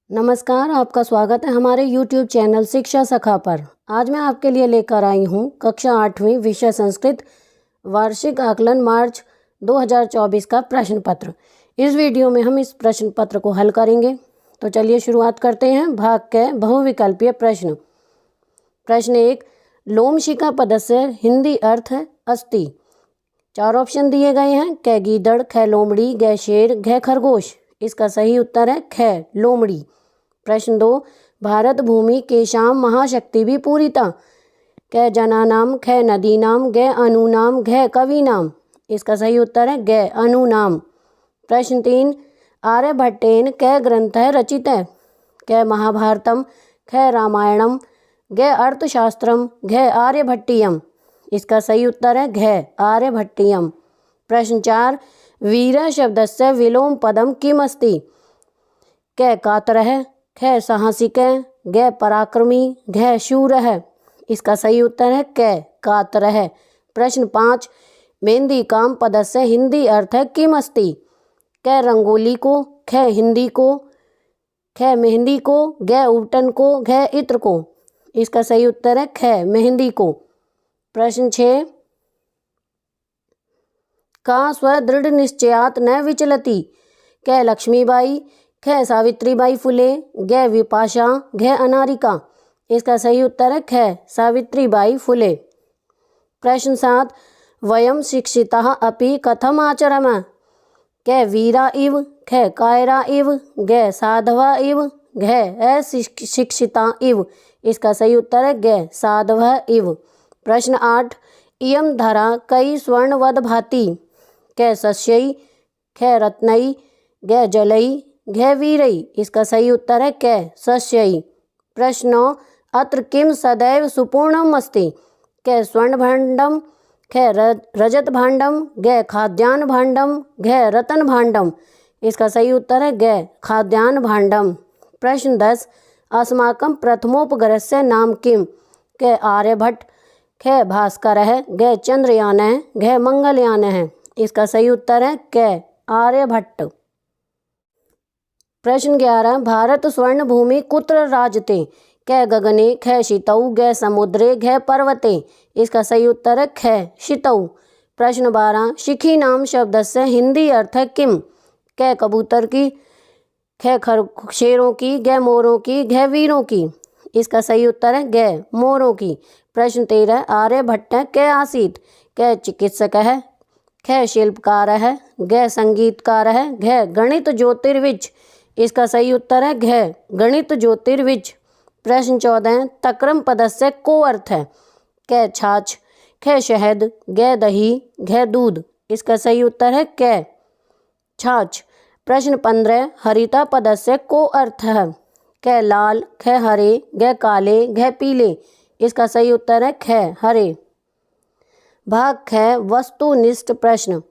नमस्कार, आपका स्वागत है हमारे YouTube चैनल शिक्षा सखा पर। आज मैं आपके लिए लेकर आई हूँ कक्षा 8वीं विषय संस्कृत वार्षिक आकलन मार्च 2024 का प्रश्न पत्र। इस वीडियो में हम इस प्रश्न पत्र को हल करेंगे। तो चलिए शुरुआत करते हैं। भाग के बहुविकल्पीय प्रश्न। प्रश्न 1, लोमशिखा पदस्य हिंदी अर्थ है अस्ति। 4 ऑप्शन दिए गए हैं। कै गीदड़, खे लोमड़ी, गै शेर, घै खरगोश। इसका सही उत्तर है खे लोमड़ी। प्रश्न 2, भारत भूमि केशाम महाशक्ति भी पूरिता। कै जनानाम, खे नदीनाम, गै अनुनाम, घै कवीनाम। इसका सही उत्तर है गै अनुनाम। प्रश्न 3, आर्यभट्टेन कै ग्रंथः रचितः। कै महाभारतम, खे रामायणम, घै अर्थशास्त्रम, घै आर्यभट्टीयम। इसका सही उत्तर है घै आर्यभट्टीयम। प्रश्न 4, वीर शब्दस्य विलोम पदम किम अस्ति। कै कातरः, खे साहसिकः, घै पराक्रमी, घै शूरः। इसका सही उत्तर है कै कातरः। प्रश्न 5, मेहंदी काम पदस्य हिंदी अर्थ है किम अस्ति। कै रंगोली को, खे हिंदी को, खे मेहंदी को, घै उबटन को, घै इत्र को। इसका सही उत्तर है खे मेहंदी को। प्रश्न 6, का स्व दृढ़ निश्चयात न विचलती। कै लक्ष्मीबाई, खे सावित्रीबाई फुले, घै विपाशा, घै अनारिका। इसका सही उत्तर है खे सावित्रीबाई फुले। प्रश्न 7, वयम शिक्षिताः अपि कथम आचरम। कै वीरा इव, खे कायरा इव, घै साधवा इव, घै अशिक्षिता इव। इसका सही उत्तर है घै साधवा इव। प्रश्न 8, इयम धरा कई स्वर्णवद भाति। कै सस्यई, खे रत्नई, घै जलई, घै वीरई। इसका सही उत्तर है कै सस्यई। प्रश्न 9, अत्र किम सदैव सुपूर्णम अस्ति। कै स्वर्ण भांडम, खे रजत भांडम, घै खाद्यान्न भांडम, घै रतन भांडम। इसका सही उत्तर है घै खाद्यान्न भांडम। प्रश्न 10, अस्माकं प्रथमोपग्रहस्य नाम किम। कै आर्यभट्ट, खे भास्करः, घै चंद्रयानः, घै मंगलयानः। इसका सही उत्तर है कै आर्यभट्ट। प्रश्न 11, भारत स्वर्ण भूमि कुत्र राजते। कै गगने, खे शितौ, घै समुद्रे, घै पर्वते। इसका सही उत्तर है खे शितौ। प्रश्न 12, शिखी नाम शब्दस्य हिंदी अर्थ है किम। कै कबूतर की, खे शेरों की, घै मोरों की, घै वीरों की। इसका सही उत्तर है घै मोरों की। प्रश्न 13, आर्यभट्ट कै आसीत। कै चिकित्सक है, खे शिल्पकार है, घै संगीतकार है, घै गणित ज्योतिर्विज। इसका सही उत्तर है घै गणित ज्योतिर्विज। प्रश्न 14, तक्रम पदस्य को अर्थ है। कै छाछ, खे शहद, घै दही, घै दूध। इसका सही उत्तर है कै छाछ। प्रश्न 15, हरिता पदस्य को अर्थ है। कै लाल, खे हरे, घै काले, घै पीले। इसका सही उत्तर है खे हरे। भाग ख वस्तुनिष्ठ प्रश्न।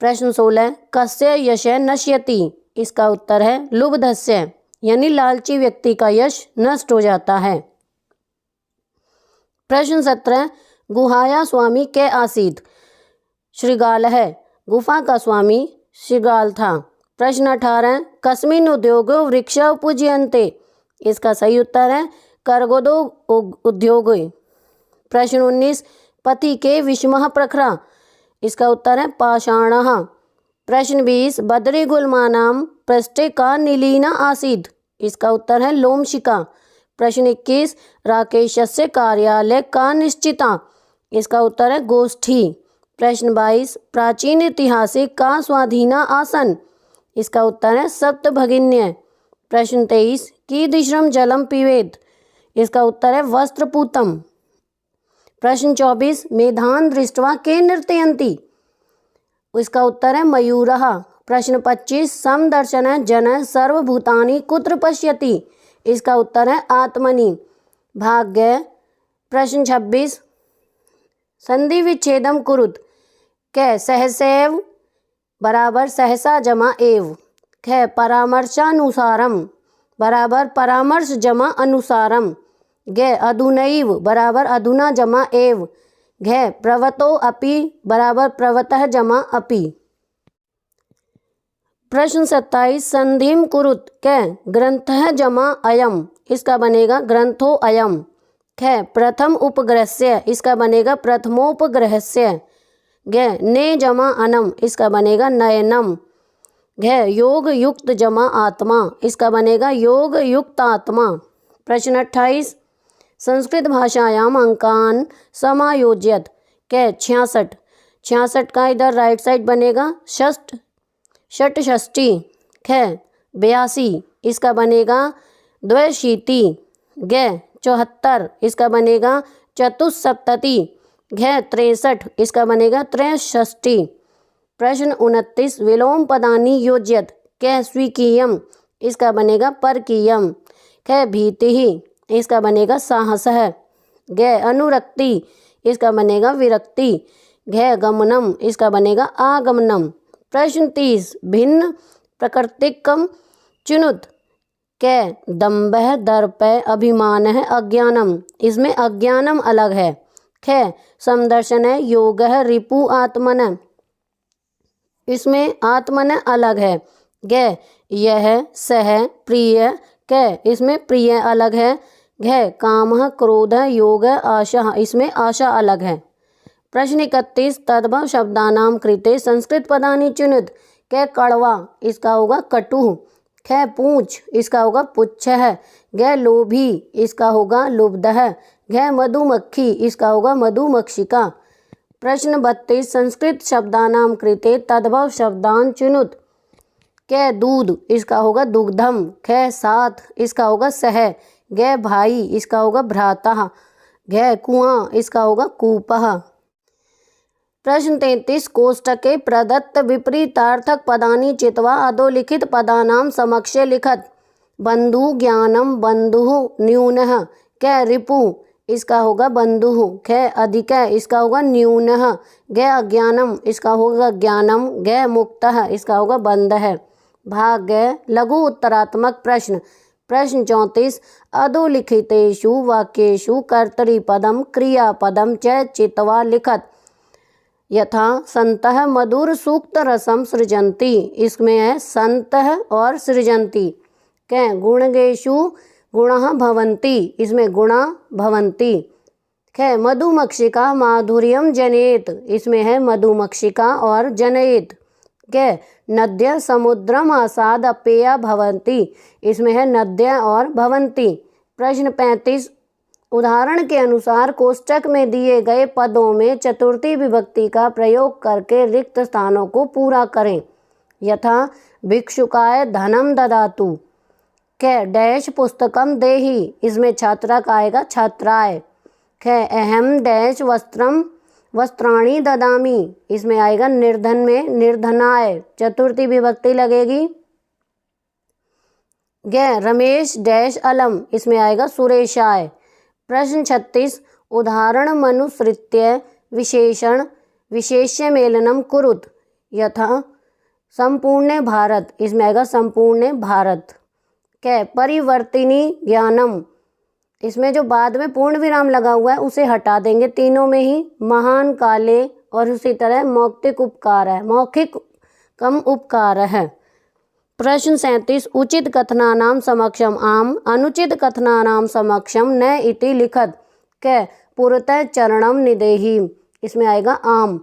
प्रश्न 16, कस्य यशः नश्यति। इसका उत्तर है लुब्धस्य, यानी लालची व्यक्ति का यश नष्ट हो जाता है। प्रश्न 17, गुहाया स्वामी कै आसीत। श्रृगाल है, गुफा का स्वामी श्रृगाल था। प्रश्न 18, कस्मिन् उद्योग वृक्ष पूज्यन्ते। इसका सही उत्तर है कर्गदो उद्योग। प्रश्न 19, पति के विषमः प्रखरा। इसका उत्तर है पाषाणः। प्रश्न 20, बद्री गुल्मानाम पृष्ठे का नीलीना आसीद। इसका उत्तर है लोमशिखा। प्रश्न 21, राकेशस्य कार्यालय का निश्चिता। इसका उत्तर है गोष्ठी। प्रश्न 22, प्राचीन ऐतिहासिक का स्वाधीना आसन। इसका उत्तर है सप्तभगिन्य। प्रश्न 23, कीदृशं जलम पिबेत। इसका उत्तर है वस्त्रपूतम। प्रश्न 24, मेधान दृष्ट्वा के नर्तयन्ति। इसका उत्तर है मयूरः। प्रश्न 25, समदर्शन जन सर्वभूतानि कुत्र पश्यति। इसका उत्तर है आत्मनि। भाग्य। प्रश्न 26, संधि विच्छेदम कुरुत। कै सहसैव बराबर सहसा जमा एव। कै परामर्शानुसारम बराबर परामर्श जमा अनुसारम। घै अधुनैव बराबर अधुना जमा एव। घै प्रवतो अपि बराबर प्रवतः जमा अपि। प्रश्न 27 संधिम कुरुत कै ग्रंथः जमा अयम, इसका बनेगा ग्रंथो अयम। ख प्रथम उपग्रहस्य, इसका बनेगा प्रथमोपग्रहस्य। ग ने जमा अनम, इसका बनेगा नयनम। घ योग युक्त जमा आत्मा, इसका बनेगा योग युक्त आत्मा। प्रश्न 28 संस्कृत भाषायाम अंकान समायोज्यत कै 66, 66 का इधर राइट साइड बनेगा षष्ठी। ख 82, इसका बनेगा द्व्यशीति। ग 74, इसका बनेगा चतुस्सप्तति। घ 63, इसका बनेगा त्रयष्ठी। प्रश्न 29 विलोम पदानि योज्यत कै स्वीकीयम, इसका बनेगा परकीयम। ख भीति, इसका बनेगा साहसः। ग अनुरक्ति, इसका बनेगा विरक्ति। घ गमनम, इसका बनेगा आगमनम। प्रश्न 30 भिन्न प्रकृतिकम चुनुत कै दम्भः दर्पः अभिमानः अज्ञानम, इसमें अज्ञानम अलग है। ख समदर्शनः योगः रिपु आत्मन, इसमें आत्मन अलग है। ग यह सह प्रिय क, इसमें प्रिय अलग है। घ कामः क्रोधः योगः आशा, इसमें आशा अलग है। प्रश्न 31 तद्भव शब्दानां कृते संस्कृत पदानि चुनित कै कड़वा, इसका होगा कटु। ख पूंछ, इसका होगा पुच्छः। ग लोभी, इसका होगा लुब्धः। घ मधुमक्खी, इसका होगा मधुमक्षिका। प्रश्न 32 संस्कृत शब्दानां कृते तद्भव शब्दान चुनुत कै दूध, इसका होगा दुग्धम। ख साथ, इसका होगा सह। ग भाई, इसका होगा भ्राता। घ कुआं, इसका होगा कूपः। प्रश्न 33 कोष्टके प्रदत्त विपरीतार्थक पदानि चित्वा अधोलिखित पदानां समक्षे लिखत बंधु ज्ञानम बंधु न्यूनः। कै रिपु, इसका होगा बंधु। ख अधिक, इसका होगा न्यूनः। ग अज्ञानम, इसका होगा ज्ञानम। ग मुक्तः, इसका होगा बंधः। भाग ग लघु उत्तरात्मक प्रश्न। प्रश्न 34 अधोलिखितेषु वाक्येषु कर्तरिपदम क्रियापदम च चित्वा लिखत यथा संतः मधुर सूक्त रसम सृजंती, इसमें है संतः और सृजंती। कै गुणगेषु गुणः भवन्ति, इसमें गुणा भवन्ति। ख मधुमक्षिका माधुर्यम जनेत, इसमें है मधुमक्षिका और जनयेत। कै नद्य समुद्रम आसाद अपेया भवन्ति, इसमें है नद्य और भवन्ति। प्रश्न 35 उदाहरण के अनुसार कोष्टक में दिए गए पदों में चतुर्थी विभक्ति का प्रयोग करके रिक्त स्थानों को पूरा करें। यथा भिक्षुकाय धनम ददातु। ख डैश पुस्तकम देहि, इसमें छात्रा का आएगा छात्राय। ख अहम डैश वस्त्रम वस्त्राणि ददामि, इसमें आएगा निर्धन में निर्धनाय, चतुर्थी विभक्ति लगेगी। ग रमेश डैश अलम, इसमें आएगा सुरेशाय। प्रश्न 36 उदाहरण मनुसृत्य विशेषण विशेष्य मेलनम कुरुत। यथा संपूर्ण भारत, इसमें आएगा संपूर्ण भारत। कै परिवर्तिनी ज्ञानम, इसमें जो बाद में पूर्ण विराम लगा हुआ है उसे हटा देंगे तीनों में ही। महान काले और उसी तरह मौखिक उपकार है, मौखिक कम उपकार है। प्रश्न 37 उचित कथनानां समक्षम आम अनुचित कथनानां समक्षम न इति लिखत। कै पुरतः चरणम निदेहि, इसमें आएगा आम।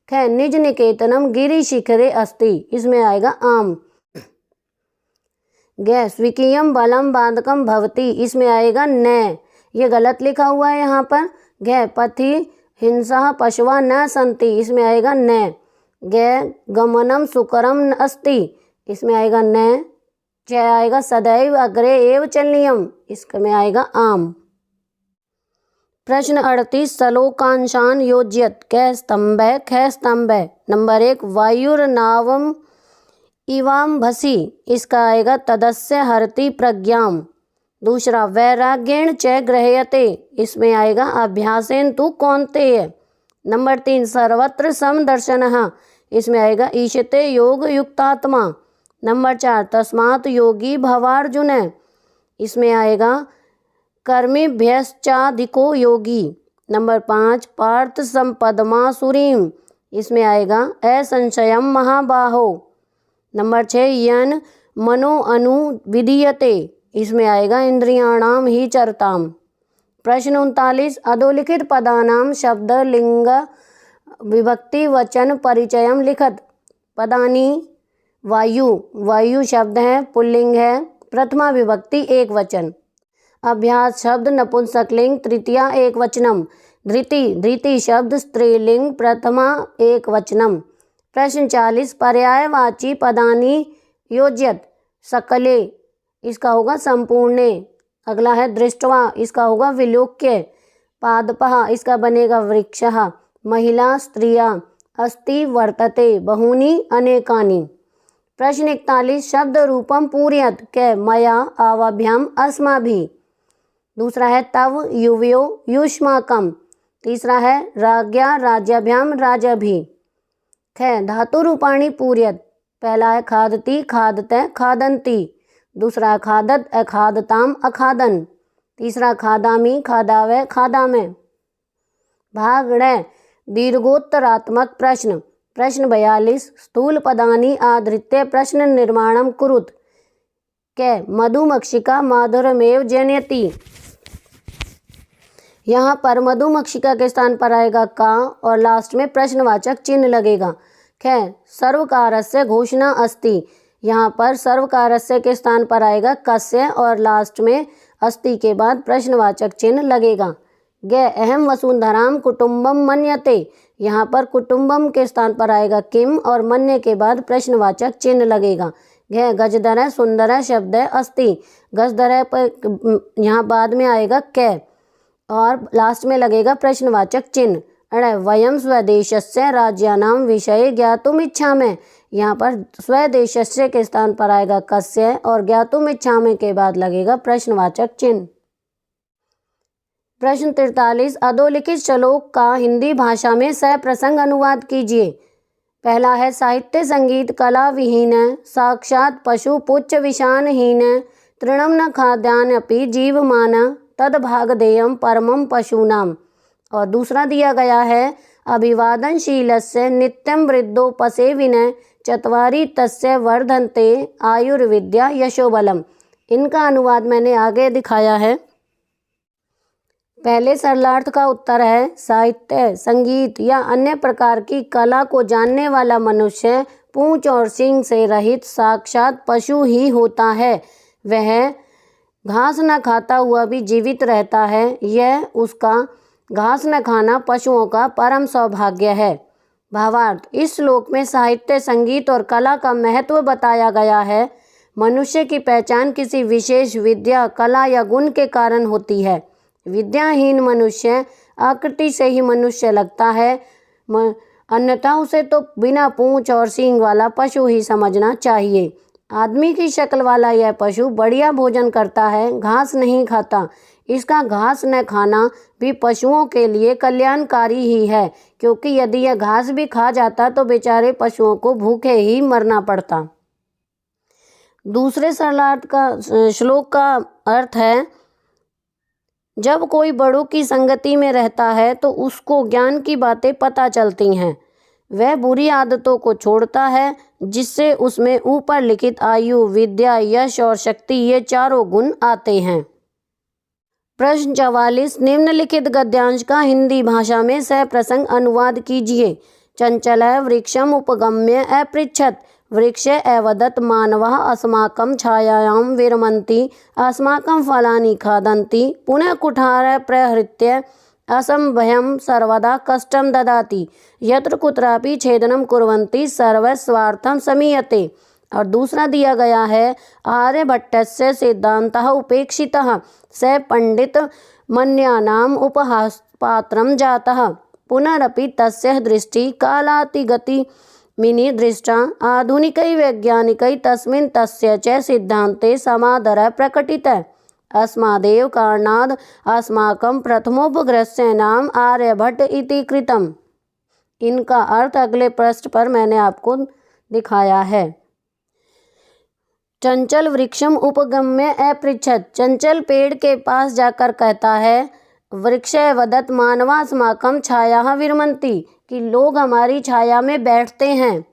ख निज निकेतनम गिरि शिखरे अस्ति, इसमें आएगा आम। ग स्वीकीयम बलम बाधकम भवति, इसमें आएगा न, ये गलत लिखा हुआ है यहाँ पर। घ पथि हिंसा पशवा न संति, इसमें आएगा न। ग गमनम सुकरम अस्ति, इसमें आएगा न। च आएगा सदैव अग्रे एव चलनीयम, इसमें आएगा आम। प्रश्न 38 सलोकांशान योज्यत कै स्तंभ ख स्तंभ। नंबर 1 वायुर्नावम इवाम भसी, इसका आएगा तदस्य हरति प्रज्ञाम। दूसरा वैराग्येण च गृह्यते, इसमें आएगा अभ्यासेन तु कौन्तेय। नंबर 3 सर्वत्र समदर्शनः, इसमें आएगा ईशते योग युक्तात्मा। नंबर 4 तस्मात् योगी भवार्जुन, इसमें आएगा कर्मिभ्यश्चाधिको योगी। नंबर 5 पार्थ संपदमा सुरीम, इसमें आएगा असंशयम महाबाहो। नंबर 6 यन मनो अनु विधीयते, इसमें आएगा इंद्रियाणाम ही चरताम। प्रश्न 39 अधोलिखित पदानाम शब्द लिंग विभक्ति वचन परिचयम लिखत। पदानी वायु, वायु शब्द है, पुल्लिंग है, प्रथमा विभक्ति एक वचन। अभ्यास शब्द नपुंसकलिंग तृतीया एक वचनम। धृति, धृति शब्द स्त्रीलिंग प्रथमा एक वचनम। प्रश्न 40 पर्यायवाची पदानी योज्यत। सकले, इसका होगा संपूर्णे। अगला है दृष्टवा, इसका होगा विलोक्य। पादपः, इसका बनेगा वृक्षः। महिला स्त्रिया। अस्ति वर्तते, बहूनि अनेकानि। प्रश्न 41 शब्द रूपम पूर्यत कै मया आवाभ्याम अस्माभिः। दूसरा है तव युवयो युष्माकम। तीसरा है राज्ञा राज्याभ्याम राजाभिः। ख धातु रूपाणी पूर्यत। पहला है खादती खादते खादंती। दूसरा खादत अखादताम अखादन। तीसरा खादामी खादावे खादामे। भाग ण दीर्घोत्तरात्मक प्रश्न। प्रश्न 42 स्थूल पदानी आधृत्य प्रश्न निर्माणम कुरुत कै मधुमक्षिका माधुरमेव जनयति। यहाँ पर मधुमक्षिका के स्थान पर आएगा का और लास्ट में प्रश्नवाचक चिन्ह लगेगा। ख सर्वकारस्य घोषणा अस्ति, यहाँ पर सर्वकारस्य के स्थान पर आएगा कस्य और लास्ट में अस्ति के बाद प्रश्नवाचक चिन्ह लगेगा। ग अहम वसुंधराम कुटुंबम मन्यते, यहाँ पर कुटुंबम के स्थान पर आएगा किम और मन्य के बाद प्रश्नवाचक चिन्ह लगेगा। घ गजधर सुंदर शब्द है अस्ति, गजधर पर यहाँ बाद में आएगा कै और लास्ट में लगेगा प्रश्नवाचक चिन्ह। अण वयम स्वदेशस्य राज्यानाम विषये ज्ञातुम इच्छामि, यहाँ पर स्वदेशस्य के स्थान पर आएगा कस्य और ज्ञातुम इच्छामि के बाद लगेगा प्रश्नवाचक चिन्ह। प्रश्न 43 अधोलिखित श्लोक का हिंदी भाषा में सप्रसंग अनुवाद कीजिए। पहला है साहित्य संगीत कला विहीन साक्षात पशु पुच्छ विषानहीन तृणम न खाद्यान अपि जीवमान तद्भागधेयम परमम पशूनाम। और दूसरा दिया गया है अभिवादनशीलस्य नित्यम वृद्धोपसे विनय चत्वारि तस्य वर्धन्ते आयुर्विद्या यशोबलम। इनका अनुवाद मैंने आगे दिखाया है। पहले सरलार्थ का उत्तर है साहित्य संगीत या अन्य प्रकार की कला को जानने वाला मनुष्य पूंछ और सींग से रहित साक्षात पशु ही होता है। वह घास न खाता हुआ भी जीवित रहता है। यह उसका घास न खाना पशुओं का परम सौभाग्य है। भावार्थ इस श्लोक में साहित्य संगीत और कला का महत्व बताया गया है। मनुष्य की पहचान किसी विशेष विद्या कला या गुण के कारण होती है। विद्याहीन मनुष्य आकृति से ही मनुष्य लगता है, अन्यथा उसे तो बिना पूंछ और सींग वाला पशु ही समझना चाहिए। आदमी की शक्ल वाला यह पशु बढ़िया भोजन करता है, घास नहीं खाता। इसका घास न खाना भी पशुओं के लिए कल्याणकारी ही है, क्योंकि यदि यह घास भी खा जाता तो बेचारे पशुओं को भूखे ही मरना पड़ता। दूसरे सरलार्थ का श्लोक का अर्थ है जब कोई बड़ों की संगति में रहता है तो उसको ज्ञान की बातें पता चलती हैं। वह बुरी आदतों को छोड़ता है जिससे उसमें ऊपर लिखित आयु विद्या यश और शक्ति ये चारों गुण आते हैं। प्रश्न 44 निम्नलिखित गद्यांश का हिंदी भाषा में सप्रसंग अनुवाद कीजिए। चंचल वृक्षम उपगम्य अपृच्छत वृक्ष अवदत् मानवः अस्माकं छायायां विरमन्ति अस्माकं फलानि खादन्ति पुनः कुठार प्रहृत्य असंभयं सर्वदा कष्टं ददाति यत्र कुत्रापि छेदनं कुर्वन्ति सर्वस्वार्थं समीयते। और दूसरा दिया गया है आर्यभट्टस्य सिद्धान्तः उपेक्षितः स पंडित मन्यानाम् उपहासपात्रं जातः पुनरपि तस्य दृष्टि कालातिगति मिनि दृष्टा आधुनिकै वैज्ञानिकै तस्मिन् तस्य च सिद्धान्ते समादरः प्रकटितः अस्मादेव कारणाद् अस्माकं प्रथमोपग्रहस्य नाम आर्यभट्ट इति कृतम्। इनका अर्थ अगले पृष्ठ पर मैंने आपको दिखाया है। चंचल वृक्षम उपगम्य अपृच्छत चंचल पेड़ के पास जाकर कहता है वृक्ष वदत् मानवास्माकं छाया विरमन्ति कि लोग हमारी छाया में बैठते हैं।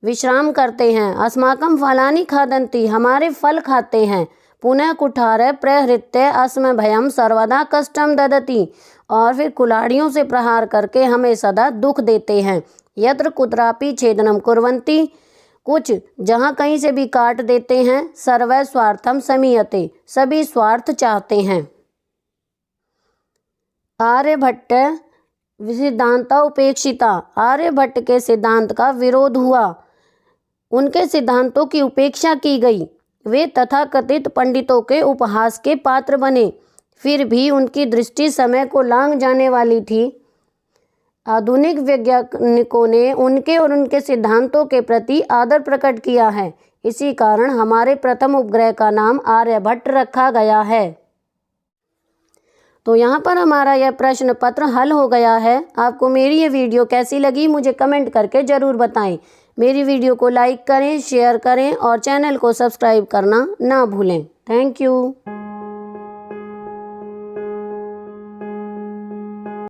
विश्राम करते हैं। अस्माकं फलानि खादन्ति, हमारे फल खाते हैं। पुनः कुठार प्रहृत्य अस्म भयम सर्वदा कष्टम ददति, और फिर कुल्हाड़ियों से प्रहार करके हमें सदा दुख देते हैं। यत्र कुत्रापि छेदनम कुर्वन्ति, कुछ जहाँ कहीं से भी काट देते हैं। सर्वै स्वार्थम समीयते, सभी स्वार्थ चाहते हैं। आर्यभट्ट सिद्धांता उपेक्षिता, आर्यभट्ट के सिद्धांत का विरोध हुआ, उनके सिद्धांतों की उपेक्षा की गई। वे तथाकथित पंडितों के उपहास के पात्र बने, फिर भी उनकी दृष्टि समय को लांघ जाने वाली थी। आधुनिक वैज्ञानिकों ने उनके और उनके सिद्धांतों के प्रति आदर प्रकट किया है। इसी कारण हमारे प्रथम उपग्रह का नाम आर्यभट्ट रखा गया है। तो यहाँ पर हमारा यह प्रश्न पत्र हल हो गया है। आपको मेरी ये वीडियो कैसी लगी मुझे कमेंट करके ज़रूर बताएं। मेरी वीडियो को लाइक करें, शेयर करें और चैनल को सब्सक्राइब करना ना भूलें। Thank you.